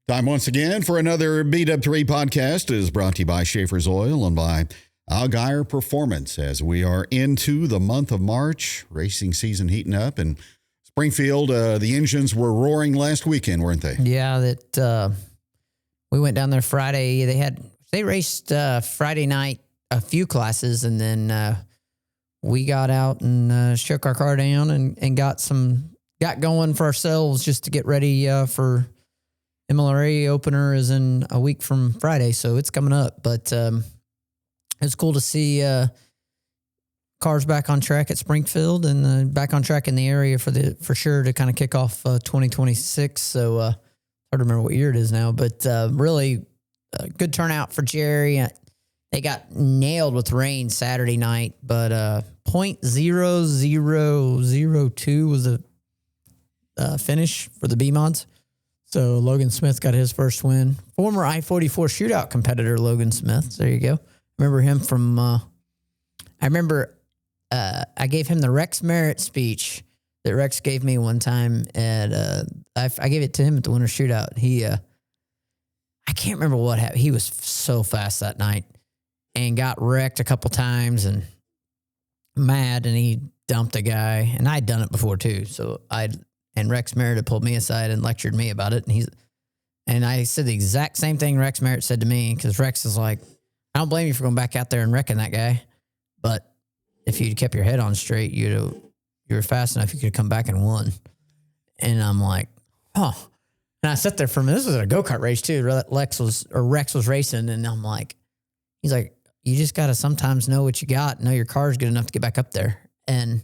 Time once again for another Beat Up 3 podcast is brought to you by Schaefer's Oil and by Algier Performance as we are into the month of March, racing season heating up. And Springfield, the engines were roaring last weekend, weren't they? Yeah, we went down there Friday. They raced Friday night a few classes, and then we got out and shook our car down and got going for ourselves just to get ready for MLRA opener is in a week from Friday, so it's coming up. But it's cool to see cars back on track at Springfield and back on track in the area for sure to kind of kick off 2026. So hard to remember what year it is now, but really good turnout for Jerry. They got nailed with rain Saturday night, but 0.0002 was the finish for the B-Mods. So Logan Smith got his first win. Former I-44 shootout competitor Logan Smith. There you go. Remember him from, I gave him the Rex Merritt speech that Rex gave me one time at, I gave it to him at the winter shootout. I can't remember what happened. He was so fast that night and got wrecked a couple times and mad, and he dumped a guy, and I'd done it before too. And Rex Merritt pulled me aside and lectured me about it. And I said the exact same thing Rex Merritt said to me, because Rex is like, I don't blame you for going back out there and wrecking that guy, but if you'd kept your head on straight, you were fast enough, you could come back and won. And I'm like, oh. And I sat there for a minute. This was a go-kart race too. Rex was racing, and I'm like, he's like, you just got to sometimes know what you got, know your car's good enough to get back up there. And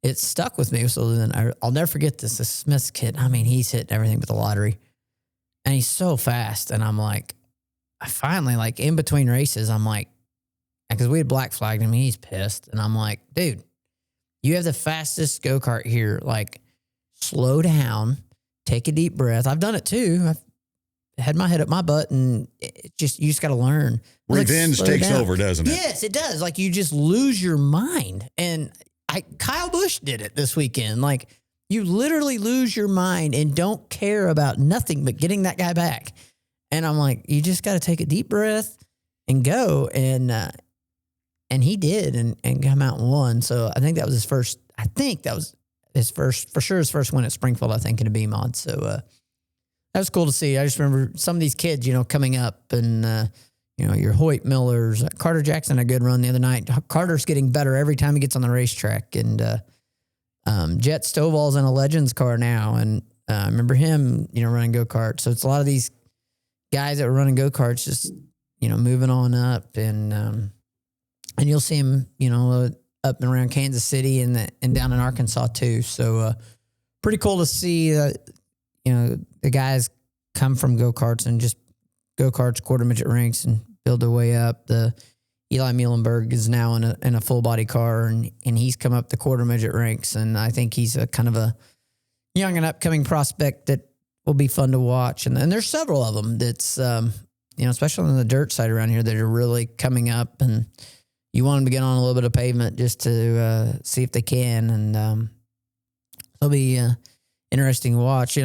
it stuck with me. So then I'll never forget this Smith's kid. I mean, he's hitting everything but the lottery. And he's so fast. And I'm like, I finally, like, in between races, I'm like, because we had black flagged him, he's pissed. And I'm like, dude, you have the fastest go-kart here. Like, slow down, take a deep breath. I've done it too. I've had my head up my butt, and you just got to learn. Revenge takes over, doesn't it? Yes, it does. Like, you just lose your mind. And Kyle Busch did it this weekend. Like, you literally lose your mind and don't care about nothing but getting that guy back. And I'm like, you just got to take a deep breath and go. And he did and come out and won. So I think that was his first. I think that was his first, for sure, his first win at Springfield, I think, in a B-Mod. So that was cool to see. I just remember some of these kids, coming up and, your Hoyt Millers. Carter Jackson had a good run the other night. Carter's getting better every time he gets on the racetrack. And Jet Stovall's in a Legends car now. And I remember him, running go-karts. So it's a lot of these guys that were running go-karts just, moving on up. And you'll see him, up and around Kansas City and down in Arkansas too. So pretty cool to see, the guys come from go-karts and just go-karts, quarter midget ranks, and build their way up. The Eli Muhlenberg is now in a full body car, and he's come up the quarter midget ranks, and I think he's a kind of a young and upcoming prospect that will be fun to watch. And there's several of them that's especially on the dirt side around here that are really coming up, and you want them to get on a little bit of pavement just to see if they can, and it'll be interesting to watch.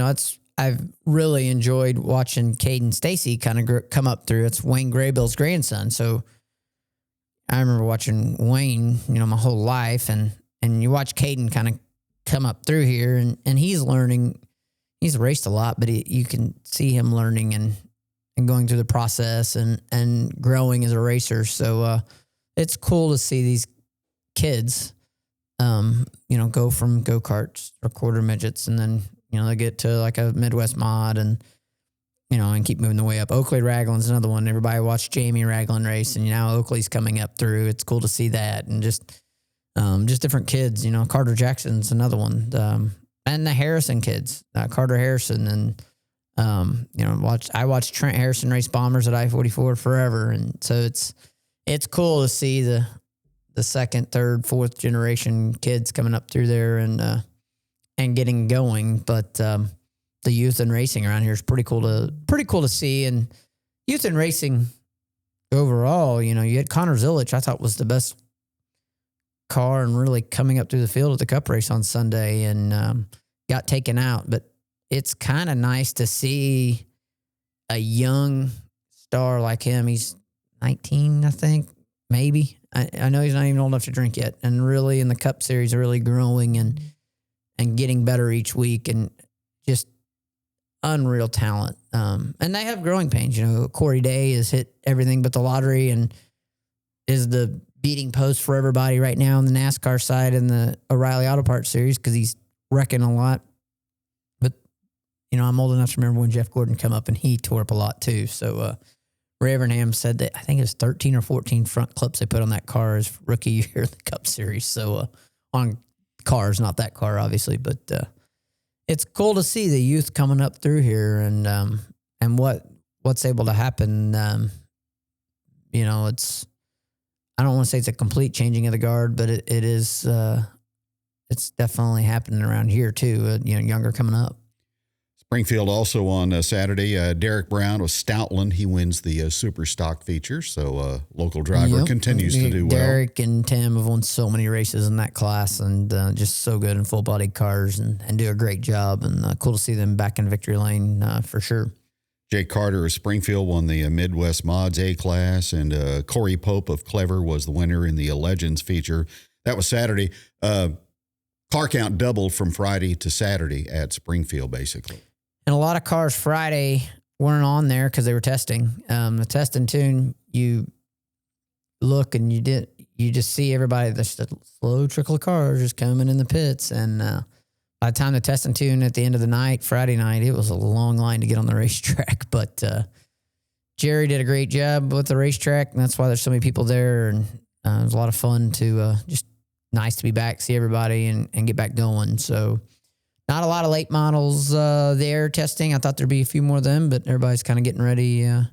I've really enjoyed watching Caden Stacy kind of come up through. It's Wayne Graybill's grandson. So I remember watching Wayne, my whole life. And you watch Caden kind of come up through here, and he's learning. He's raced a lot, but you can see him learning and going through the process and growing as a racer. So it's cool to see these kids, go from go-karts or quarter midgets, and then they get to like a Midwest mod and keep moving the way up. Oakley Ragland's another one. Everybody watched Jamie Ragland race, and now Oakley's coming up through. It's cool to see that, and just different kids. Carter Jackson's another one, and the Harrison kids, Carter Harrison, and I watched Trent Harrison race bombers at I-44 forever, and so it's cool to see the second, third, fourth generation kids coming up through there and getting going. But the youth in racing around here is pretty cool to see. And youth in racing overall, you had Connor Zilich, I thought was the best car and really coming up through the field at the Cup race on Sunday, and got taken out. But it's kind of nice to see a young star like him, he's 19, I think, maybe. I know he's not even old enough to drink yet. And really in the Cup Series, really growing and getting better each week, and just unreal talent. And they have growing pains. You know, Corey Day has hit everything but the lottery and is the beating post for everybody right now on the NASCAR side in the O'Reilly Auto Parts Series because he's wrecking a lot. But, you know, I'm old enough to remember when Jeff Gordon come up and he tore up a lot too. So Ray Evernham said that I think it was 13 or 14 front clips they put on that car as rookie year in the Cup Series. So on cars, not that car, obviously, but it's cool to see the youth coming up through here and what's able to happen. You know, I don't want to say it's a complete changing of the guard, but it is. It's definitely happening around here too. You know, younger coming up. Springfield also on Saturday. Derek Brown with Stoutland. He wins the Super Stock feature. So local driver continues to do well. Derek and Tim have won so many races in that class and just so good in full bodied cars and do a great job. And cool to see them back in victory lane for sure. Jake Carter of Springfield won the Midwest Mods A class, and Corey Pope of Clever was the winner in the Legends feature. That was Saturday. Car count doubled from Friday to Saturday at Springfield, basically. And a lot of cars Friday weren't on there because they were testing. The test and tune, you look and you just see everybody, there's a slow trickle of cars just coming in the pits. And by the time the test and tune at the end of the night, Friday night, it was a long line to get on the racetrack. But Jerry did a great job with the racetrack, and that's why there's so many people there. And it was a lot of fun to just nice to be back, see everybody, and get back going. So not a lot of late models there testing. I thought there'd be a few more of them, but everybody's kind of getting ready. A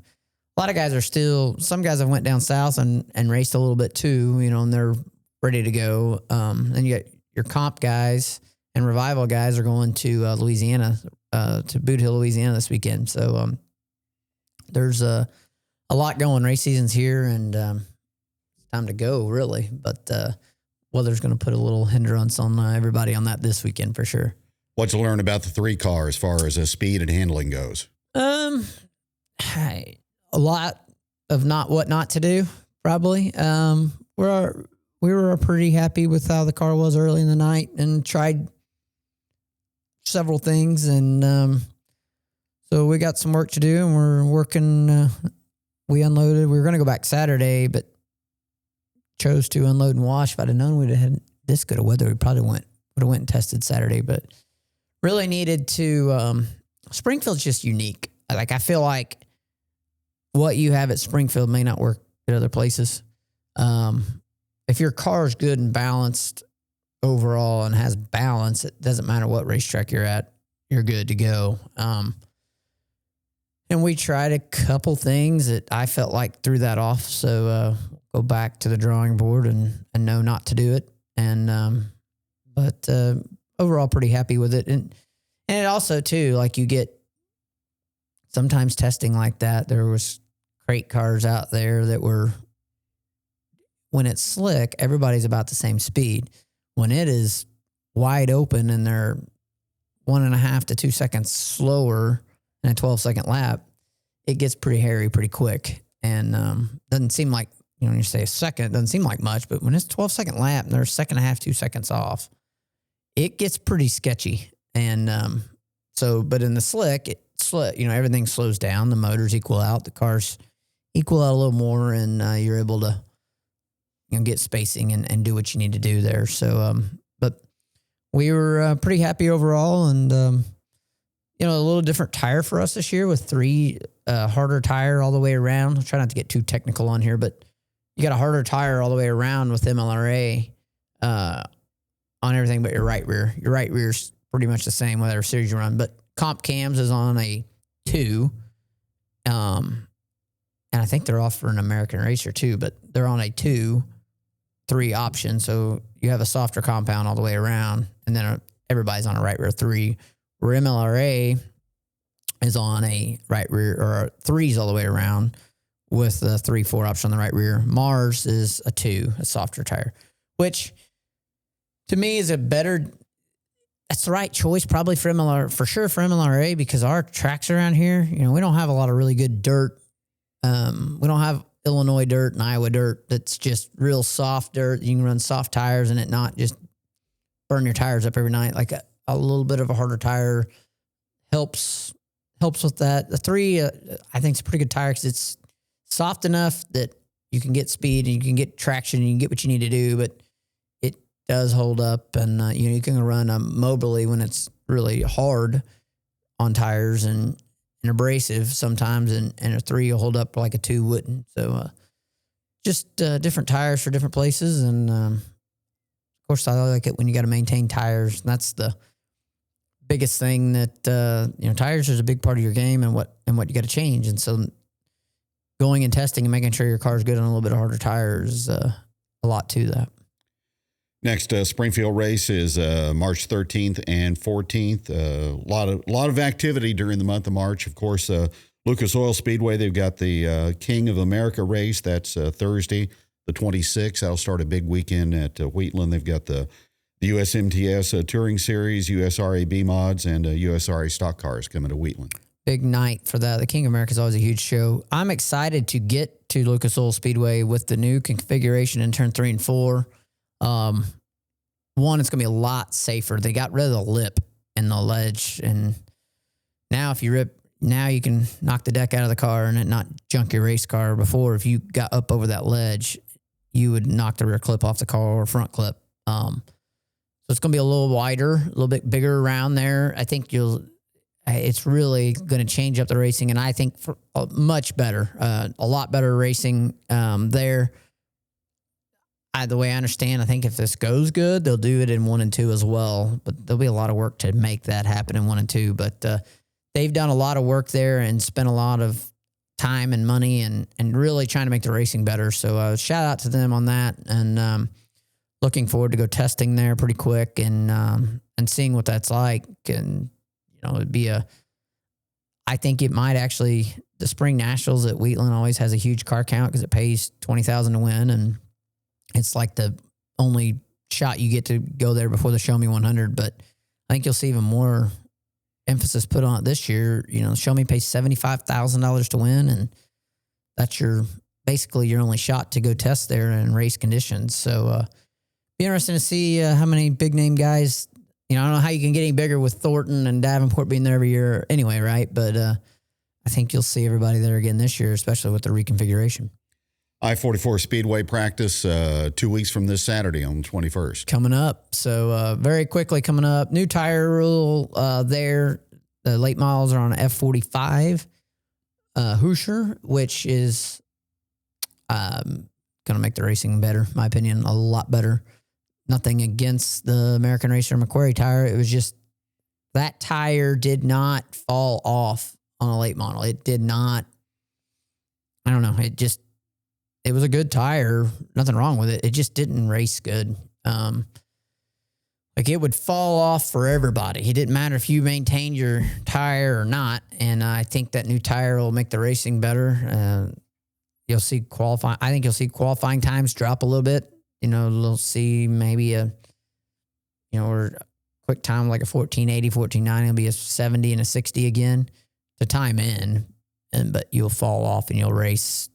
lot of guys are still, some guys have went down south and raced a little bit too, you know, and they're ready to go. Then you got your comp guys and revival guys are going to Louisiana, to Boot Hill, Louisiana this weekend. So there's a lot going. Race season's here and it's time to go really. But weather's going to put a little hindrance on everybody on that this weekend for sure. What'd you learn about the three car as far as speed and handling goes? A lot of what not to do, probably. We were pretty happy with how the car was early in the night and tried several things. And so we got some work to do and we're working. We unloaded. We were going to go back Saturday, but chose to unload and wash. If I'd have known we'd have had this good of weather, we probably would have went and tested Saturday, but really needed to, Springfield's just unique. Like, I feel like what you have at Springfield may not work at other places. If your car is good and balanced overall and has balance, it doesn't matter what racetrack you're at, you're good to go. And we tried a couple things that I felt like threw that off. So, go back to the drawing board and know not to do it. And, but overall pretty happy with it. And it also too, like you get sometimes testing like that. There was crate cars out there that were, when it's slick, everybody's about the same speed. When it is wide open and they're 1.5 to 2 seconds slower in a 12-second lap, it gets pretty hairy pretty quick. And doesn't seem like, you know, when you say a second, it doesn't seem like much, but when it's 12-second lap and they're 1.5, 2 seconds off, it gets pretty sketchy. And but in the slick, you know, everything slows down. The motors equal out. The cars equal out a little more, and you're able to, you know, get spacing and do what you need to do there. So, but we were pretty happy overall, and you know, a little different tire for us this year with 3 harder tire all the way around. I'll try not to get too technical on here, but you got a harder tire all the way around with MLRA on everything but your right rear. Your right rear's pretty much the same whatever series you run, but comp cams is on a 2. And I think they're offering American Racer too, but they're on a 2-3 option. So you have a softer compound all the way around, and then everybody's on a right rear 3. Where MLRA is on a right rear or 3s all the way around with a 3-4 option on the right rear. Mars is a 2, a softer tire, which to me is a better. that's the right choice, probably for MLRA, because our tracks around here, we don't have a lot of really good dirt. We don't have Illinois dirt and Iowa dirt that's just real soft dirt. You can run soft tires and it not just burn your tires up every night. Like a little bit of a harder tire helps with that. The 3, I think it's a pretty good tire because it's soft enough that you can get speed and you can get traction and you can get what you need to do, but it does hold up, and you can run mobily when it's really hard on tires and abrasive sometimes, and a 3 will hold up like a 2 wouldn't. So just different tires for different places, and of course I like it when you got to maintain tires. And that's the biggest thing that tires is a big part of your game and what you got to change. And so going and testing and making sure your car's good on a little bit harder tires, a lot to that. Next Springfield race is March 13th and 14th. A lot of activity during the month of March. Of course, Lucas Oil Speedway, they've got the King of America race. That's Thursday, the 26th. That'll start a big weekend at Wheatland. They've got the USMTS Touring Series, USRA B Mods, and USRA Stock Cars coming to Wheatland. Big night for that. The King of America is always a huge show. I'm excited to get to Lucas Oil Speedway with the new configuration in turn 3 and 4. One, it's going to be a lot safer. They got rid of the lip and the ledge, and now you can knock the deck out of the car and it not junk your race car. Before, if you got up over that ledge, you would knock the rear clip off the car or front clip. So it's going to be a little wider, a little bit bigger around there. I think it's really going to change up the racing, and I think for much better, a lot better racing there. The way I understand, I think if this goes good, they'll do it in 1 and 2 as well. But there'll be a lot of work to make that happen in 1 and 2. But they've done a lot of work there and spent a lot of time and money and really trying to make the racing better. So shout out to them on that, and looking forward to go testing there pretty quick and seeing what that's like. And it'd be I think it might actually, the Spring Nationals at Wheatland always has a huge car count because it pays $20,000 to win, and it's like the only shot you get to go there before the Show Me 100. But I think you'll see even more emphasis put on it this year. Show Me pays $75,000 to win, and that's basically your only shot to go test there in race conditions. So be interesting to see how many big name guys. I don't know how you can get any bigger with Thornton and Davenport being there every year anyway, right? But I think you'll see everybody there again this year, especially with the reconfiguration. I-44 Speedway practice 2 weeks from this Saturday on the 21st. Coming up. So very quickly coming up. New tire rule there. The late models are on F45 Hoosier, which is going to make the racing better, in my opinion, a lot better. Nothing against the American Racer Macquarie tire. It was just that tire did not fall off on a late model. It did not. I don't know. It was a good tire. Nothing wrong with it. It just didn't race good. It would fall off for everybody. It didn't matter if you maintained your tire or not. And I think that new tire will make the racing better. You'll see qualifying. I think you'll see qualifying times drop a little bit. You'll see maybe a quick time like a 1480, 1490. It'll be a 70 and a 60 again to time in. But you'll fall off and you'll race.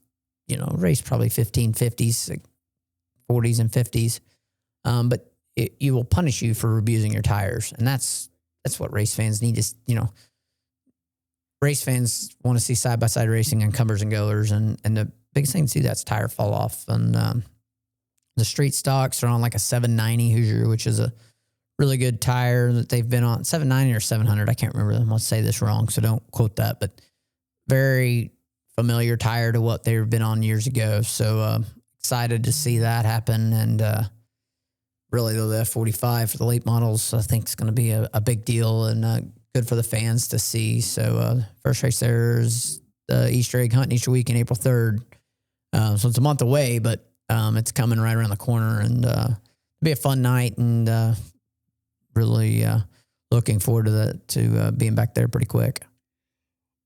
Race probably 1550s, 40s and 50s. But it will punish you for abusing your tires. And that's what race fans need to, race fans want to see side-by-side racing and comers and goers. And the biggest thing to see that's tire fall off. And the street stocks are on like a 790 Hoosier, which is a really good tire that they've been on. 790 or 700, I can't remember. I'm going to say this wrong, so don't quote that. But very familiar tire to what they've been on years ago. So excited to see that happen. And really, though, the F45 for the late models, I think is going to be a big deal and good for the fans to see. So first race there is the Easter egg hunt Easter weekend, April 3rd. So it's a month away, but it's coming right around the corner. And it'll be a fun night, and really looking forward to being back there pretty quick.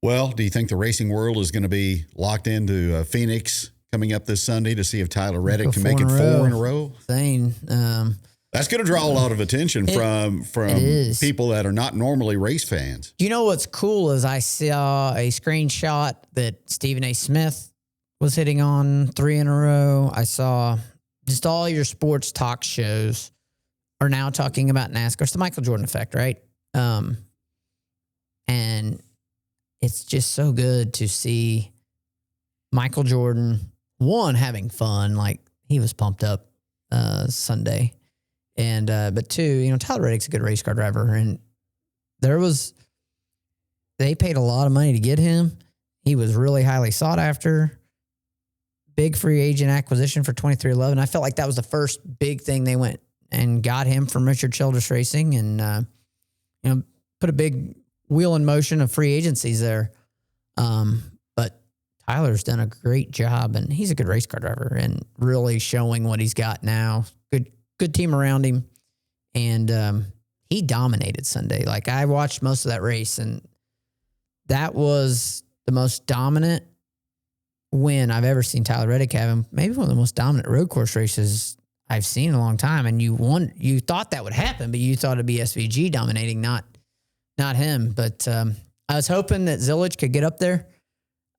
Well, do you think the racing world is going to be locked into Phoenix coming up this Sunday to see if Tyler Reddick can make it 4 in a row? Insane. That's going to draw a lot of attention from people that are not normally race fans. You know what's cool is I saw a screenshot that Stephen A. Smith was hitting on 3 in a row. I saw just all your sports talk shows are now talking about NASCAR. It's the Michael Jordan effect, right? And it's just so good to see Michael Jordan, one, having fun, like he was pumped up Sunday. And but two, Tyler Reddick's a good race car driver, and they paid a lot of money to get him. He was really highly sought after. Big free agent acquisition for 2311. I felt like that was the first big thing they went and got him from Richard Childress Racing, and put a big wheel in motion of free agencies there. But Tyler's done a great job, and he's a good race car driver and really showing what he's got now. Good team around him, and he dominated Sunday. Like, I watched most of that race, and that was the most dominant win I've ever seen Tyler Reddick have, and maybe one of the most dominant road course races I've seen in a long time. And you thought that would happen, but you thought it'd be SVG dominating, not him. But I was hoping that Zilich could get up there.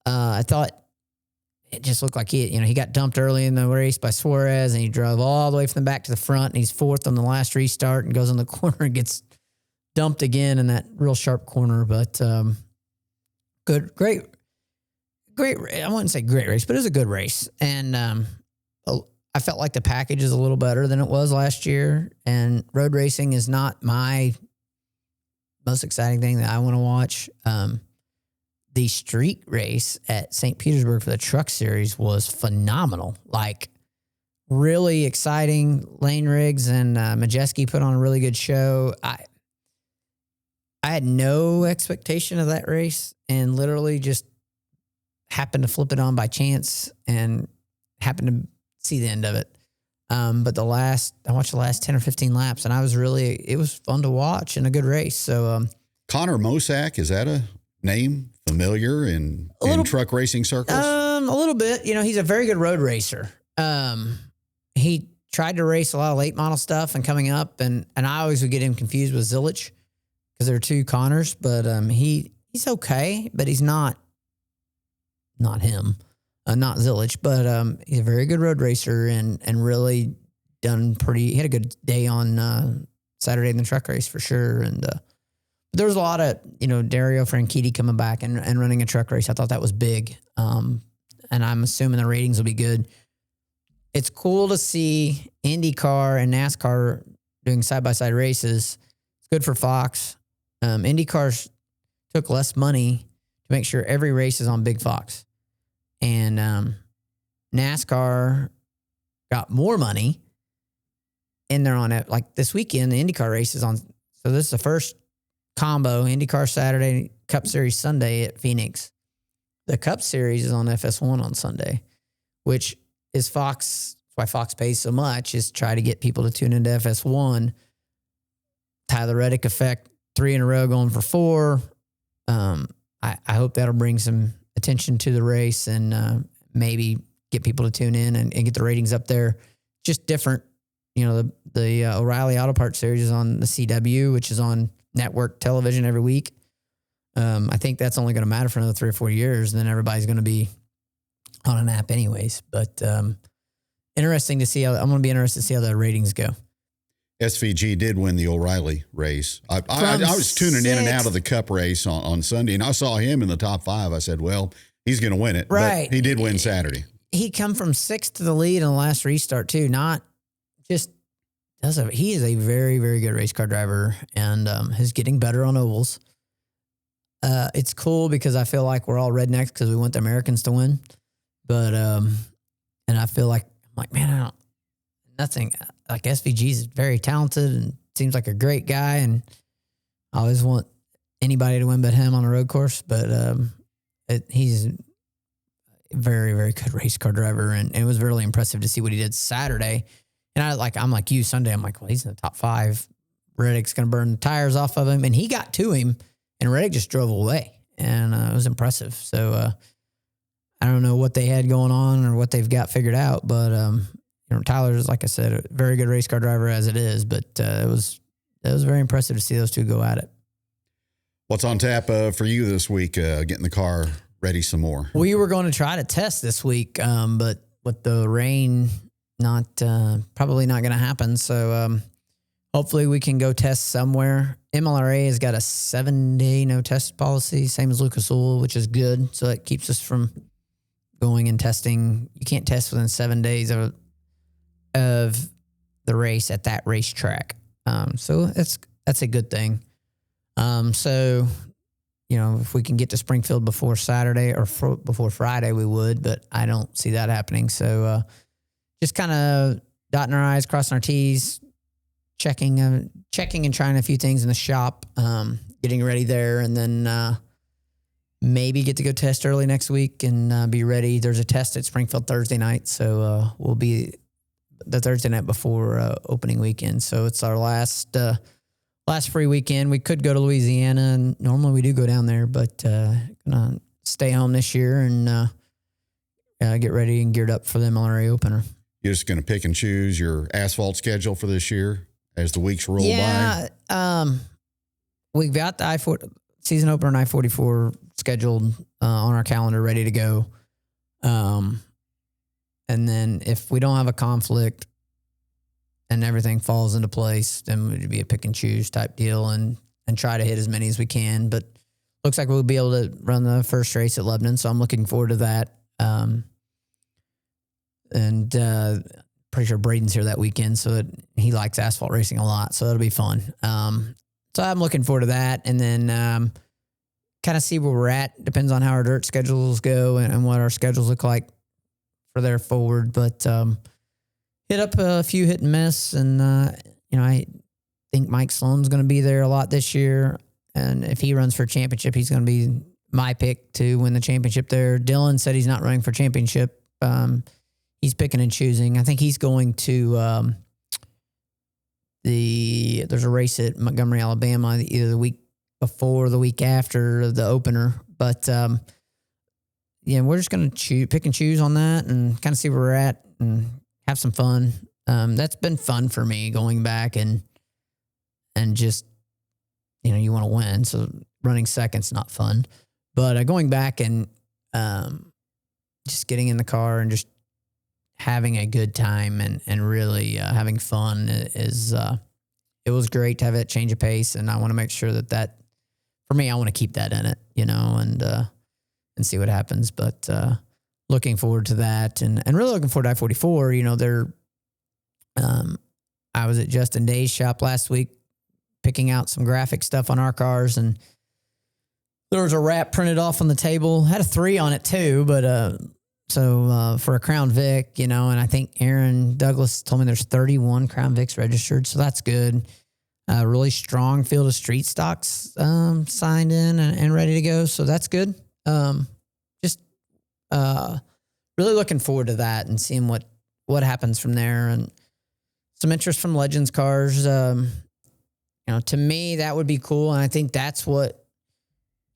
I thought it just looked like he got dumped early in the race by Suarez, and he drove all the way from the back to the front, and he's fourth on the last restart and goes on the corner and gets dumped again in that real sharp corner. But great. I wouldn't say great race, but it was a good race. And I felt like the package is a little better than it was last year. And road racing is not my most exciting thing that I want to watch. The street race at St. Petersburg for the Truck Series was phenomenal. Like, really exciting. Lane Riggs and Majeski put on a really good show. I had no expectation of that race, and literally just happened to flip it on by chance and happened to see the end of it. But I watched the last 10 or 15 laps, and it was fun to watch and a good race. So, Connor Mosack, is that a name familiar in truck racing circles? A little bit. He's a very good road racer. He tried to race a lot of late model stuff and coming up, and I always would get him confused with Zilich because there are two Connors, but he's okay, but he's not him, not Zilich, but he's a very good road racer and really he had a good day on Saturday in the truck race for sure. And there was a lot of, Dario Franchitti coming back and running a truck race. I thought that was big. And I'm assuming the ratings will be good. It's cool to see IndyCar and NASCAR doing side-by-side races. It's good for Fox. IndyCar took less money to make sure every race is on Big Fox. And NASCAR got more money, and they're on it. Like this weekend, the IndyCar race is on. So this is the first combo: IndyCar Saturday, Cup Series Sunday at Phoenix. The Cup Series is on FS1 on Sunday, which is Fox. That's why Fox pays so much, is try to get people to tune into FS1. Tyler Reddick effect, 3 in a row going for 4. I hope that'll bring some attention to the race and maybe get people to tune in and get the ratings up there. Just different. The O'Reilly Auto Parts Series is on the CW, which is on network television every week. I think that's only going to matter for another 3 or 4 years. Then everybody's going to be on an app anyways. But interesting to see I'm going to be interested to see how the ratings go. SVG did win the O'Reilly race. I was tuning in and out of the Cup race on Sunday, and I saw him in the top 5. I said, well, he's going to win it. Right. But he did win Saturday. He come from 6th to the lead in the last restart, too. He is a very, very good race car driver, and is getting better on ovals. It's cool because I feel like we're all rednecks because we want the Americans to win. But, and I feel like, man, like SVG is very talented and seems like a great guy, and I always want anybody to win but him on a road course. But he's a very, very good race car driver, and it was really impressive to see what he did Saturday. And I'm like you Sunday. I'm like, well, he's in the top 5. Reddick's going to burn the tires off of him, and he got to him, and Reddick just drove away, and it was impressive. So I don't know what they had going on or what they've got figured out, but Tyler's, like I said, a very good race car driver as it is, but it was very impressive to see those two go at it. What's on tap for you this week, getting the car ready some more? We were going to try to test this week, but with the rain, probably not going to happen. So hopefully we can go test somewhere. MLRA has got a 7-day no test policy, same as Lucas Oil, which is good. So it keeps us from going and testing. You can't test within 7 days of the race at that racetrack. So that's a good thing. So, if we can get to Springfield before Saturday or before Friday, we would, but I don't see that happening. So, just kind of dotting our I's, crossing our T's, checking and trying a few things in the shop, getting ready there, and then maybe get to go test early next week and be ready. There's a test at Springfield Thursday night, so we'll be the Thursday night before opening weekend. So it's our last free weekend. We could go to Louisiana, and normally we do go down there, but gonna stay home this year and get ready and geared up for the MLRA opener. You're just going to pick and choose your asphalt schedule for this year as the weeks roll by? Yeah, we've got the season opener and I-44 scheduled on our calendar, ready to go. And then if we don't have a conflict and everything falls into place, then it would be a pick and choose type deal and try to hit as many as we can. But looks like we'll be able to run the first race at Lebanon, so I'm looking forward to that. And pretty sure Braden's here that weekend, so he likes asphalt racing a lot, so that'll be fun. So I'm looking forward to that, and then kind of see where we're at. Depends on how our dirt schedules go and what our schedules look like for there forward. But hit up a few hit and miss, and I think Mike Sloan's going to be there a lot this year, and if he runs for championship, he's going to be my pick to win the championship there. Dylan said he's not running for championship. He's picking and choosing. I think he's going to there's a race at Montgomery, Alabama, either the week before or the week after the opener. But we're just going to pick and choose on that and kind of see where we're at and have some fun. That's been fun for me going back and just, you want to win. So running second's not fun. But going back and just getting in the car and just having a good time and really having fun is it was great to have that change of pace, and I want to make sure that for me, I want to keep that in it, and see what happens. But looking forward to that, and really looking forward to I-44. I was at Justin Day's shop last week picking out some graphic stuff on our cars, and there was a wrap printed off on the table. Had a 3 on it too, but so for a Crown Vic, and I think Aaron Douglas told me there's 31 Crown Vics registered, so that's good. Really strong field of street stocks signed in and ready to go, so that's good. Just really looking forward to that and seeing what happens from there, and some interest from Legends cars. To me, that would be cool, and I think that's what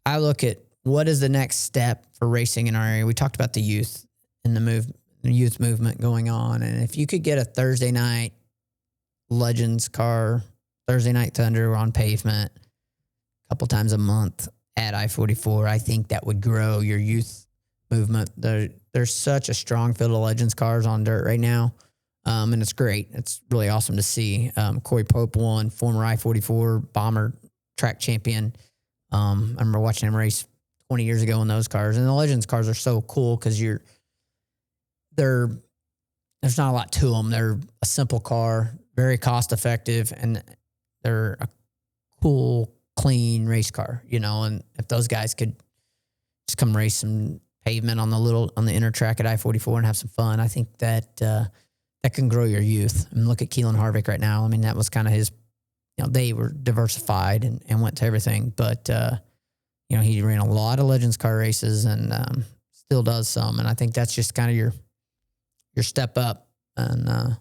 I look at. What is the next step for racing in our area? We talked about the youth and the youth movement going on. And if you could get a Thursday night Legends car, Thursday Night Thunder on pavement a couple times a month at I-44, I think that would grow your youth movement. There's such a strong field of Legends cars on dirt right now. And it's great. It's really awesome to see. Corey Pope won, former I-44 bomber track champion. I remember watching him race 20 years ago in those cars, and the Legends cars are so cool because there's not a lot to them. They're a simple car, very cost effective, and they're a cool, clean race car, and if those guys could just come race some pavement on the inner track at I-44 and have some fun, I think that can grow your youth. And look at Keelan Harvick right now. I mean, that was kind of his, they were diversified and went to everything, but he ran a lot of Legends car races and still does some. And I think that's just kind of your step up. And the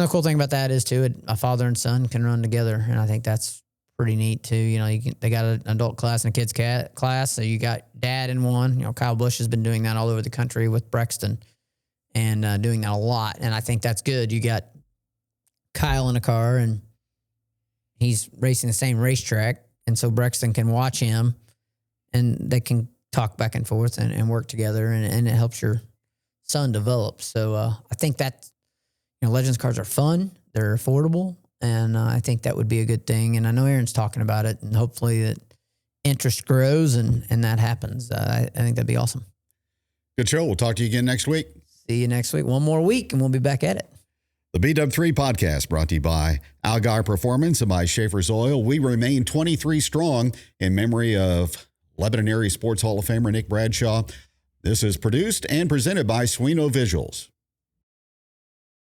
cool thing about that is too, a father and son can run together, and I think that's pretty neat too. They got an adult class and a kids class, so you got dad in one. Kyle Busch has been doing that all over the country with Brexton, and doing that a lot. And I think that's good. You got Kyle in a car, and he's racing the same racetrack. And so Brexton can watch him, and they can talk back and forth and work together, and it helps your son develop. So I think that, Legends cars are fun. They're affordable. And I think that would be a good thing. And I know Aaron's talking about it, and hopefully that interest grows and that happens. I think that'd be awesome. Good show. We'll talk to you again next week. See you next week. One more week, and we'll be back at it. The BW3 podcast brought to you by Algar Performance and by Schaefer's Oil. We remain 23 strong in memory of Lebanon Area Sports Hall of Famer Nick Bradshaw. This is produced and presented by Swino Visuals.